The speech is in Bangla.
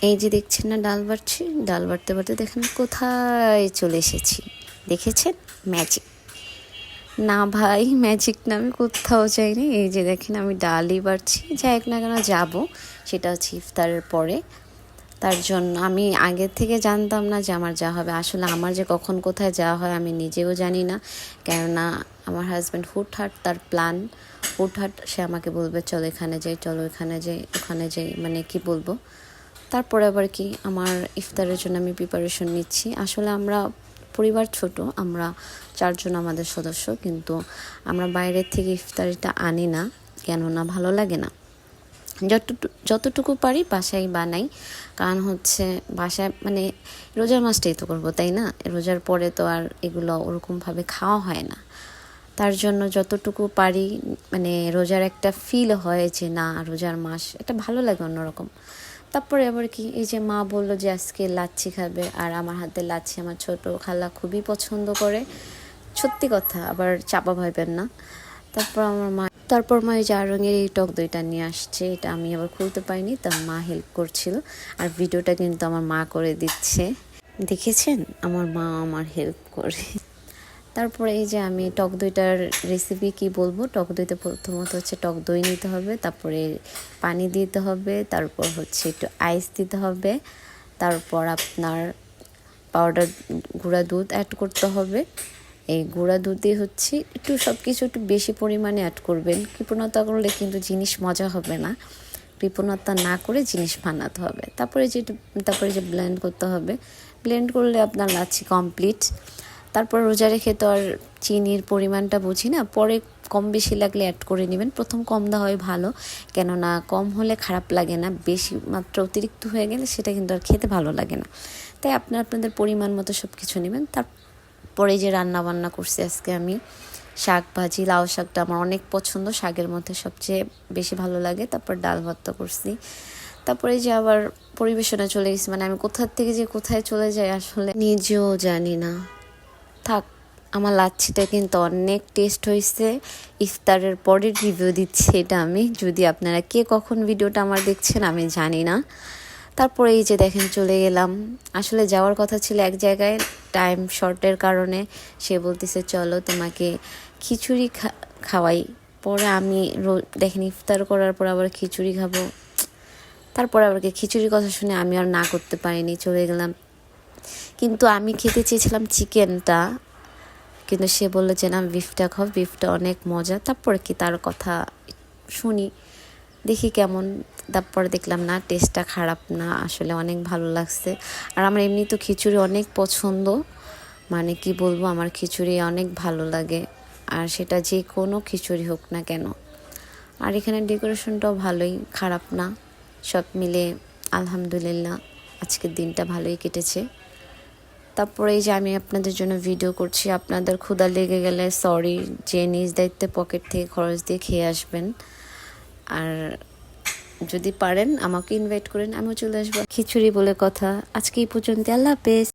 এই যে দেখছেন না ডাল বাড়ছি, ডাল বাড়তে বাড়তে দেখেন কোথায় চলে এসেছি, দেখেছেন? ম্যাজিক না ভাই, ম্যাজিক না, আমি কোথাও যাইনি। এই যে দেখেন আমি ডালই বাড়ছি, যাই না কেন যাবো, সেটা হচ্ছে ইফতারের পরে। তার জন্য আমি আগের থেকে জানতাম না যে আমার যাওয়া হবে। আসলে আমার যে কখন কোথায় যাওয়া হয় আমি নিজেও জানি না, কেননা আমার হাজব্যান্ড হুটহাট তার প্ল্যান, হুটহাট সে আমাকে বলবে চলো এখানে যাই, চলো এখানে যাই, ওখানে যাই, মানে কি বলবো। তারপরে আবার কি আমার ইফতারের জন্য আমি প্রিপারেশন নিচ্ছি। আসলে আমরা পরিবার ছোট, আমরা 4 জন আমাদের সদস্য, কিন্তু আমরা বাইরের থেকে ইফতারিটা আনি না, কেননা ভালো লাগে না। যতটুকু পারি বাসায় বানাই, কারণ হচ্ছে বাসায় মানে রোজার মাসটাই তো করবো, তাই না? রোজার পরে তো আর এগুলো ওরকমভাবে খাওয়া হয় না। তার জন্য যতটুকু পারি, মানে রোজার একটা ফিল হয় যে না রোজার মাস, এটা ভালো লাগে অন্যরকম। তারপরে আবার কি, এই যে মা বললো যে আজকে লাচ্ছি খাবে, আর আমার হাতে লাচ্ছি আমার ছোট খালা খুবই পছন্দ করে, সত্যি কথা, আবার চাপা ভাইবেন না। তারপর মা এই 4 রঙের এই টক দইটা নিয়ে আসছে, এটা আমি আবার খুলতে পারিনি, তার মা হেল্প করছিল। আর ভিডিওটা কিন্তু আমার মা করে দিচ্ছে, দেখেছেন? আমার মা আমার হেল্প করে। তারপরে এই যে আমি টক দইটার রেসিপি কি বলবো, টক দইতে প্রথমত হচ্ছে টক দই নিতে হবে, তারপরে পানি দিতে হবে, তারপর হচ্ছে একটু আইস দিতে হবে, তারপর আপনার পাউডার গুঁড়া দুধ অ্যাড করতে হবে। এই গুঁড়া দুধে হচ্ছে একটু সব কিছু একটু বেশি পরিমাণে অ্যাড করবেন। কৃপণতা করলে কিন্তু জিনিস মজা হবে না, কৃপণতা না করে জিনিস বানাতে হবে। তারপরে যে ব্লেন্ড করতে হবে, ব্লেন্ড করলে আপনার লাচ্ছি কমপ্লিট। তারপর রোজা রেখে তো আর চিনির পরিমাণটা বুঝি না, পরে কম বেশি লাগলে অ্যাড করে নেবেন। প্রথম কম দেওয়া হয় ভালো, কেননা কম হলে খারাপ লাগে না, বেশি মাত্রা অতিরিক্ত হয়ে গেলে সেটা কিন্তু আর খেতে ভালো লাগে না। তাই আপনাদের পরিমাণ মতো সব কিছু নেবেন। তারপরে যে রান্না বান্না করছি আজকে আমি, শাক ভাজি, লাউ শাকটা আমার অনেক পছন্দ, শাকের মধ্যে সবচেয়ে বেশি ভালো লাগে। তারপর ডাল ভর্তা করছি। তারপরে যে আবার পরিবেশনে চলে গেছি, মানে আমি কোথা থেকে যে কোথায় চলে যাই আসলে নিজেও জানি না। থাক, আমার লাচ্ছিটা কিন্তু অনেক টেস্ট হয়েছে। ইফতারের পরে রিভিউ দিচ্ছি এটা আমি, যদি আপনারা কে কখন ভিডিওটা আমার দেখছেন আমি জানি না। তারপরে এই যে দেখেন চলে গেলাম, আসলে যাওয়ার কথা ছিল এক জায়গায়, টাইম শর্টের কারণে সে বলতেছে চলো তোমাকে খিচুড়ি খাওয়াই। পরে আমি দেখেন ইফতার করার পর আবার খিচুড়ি খাবো, তারপর আবার খিচুড়ির কথা শুনে আমি আর না করতে পারিনি, চলে গেলাম। কিন্তু আমি খেতে চেয়েছিলাম চিকেনটা, কিন্তু সে বললো যে না বিফটা খাও, বিফটা অনেক মজা। তারপরে কি তার কথা শুনি, দেখি কেমন। তারপরে দেখলাম না, টেস্টটা খারাপ না, আসলে অনেক ভালো লাগছে। আর আমার এমনি তো খিচুড়ি অনেক পছন্দ, মানে কি বলবো, আমার খিচুড়ি অনেক ভালো লাগে, আর সেটা যে কোনো খিচুড়ি হোক না কেন। আর এখানে ডেকোরেশনটাও ভালোই, খারাপ না, সব মিলে আলহামদুলিল্লাহ আজকের দিনটা ভালোই কেটেছে। তারপরে এই যে আমি আপনাদের জন্য ভিডিও করছি, আপনাদের ক্ষুধা লেগে গেলে সরি, যে নিজ দায়িত্বে পকেট থেকে খরচ দিয়ে খেয়ে আসবেন। আর যদি পারেন আমাকে ইনভাইট করেন, আমিও চলে আসবো। খিচুড়ি বলে কথা, আজকে এই পর্যন্ত, আল্লাহ হাফেজ।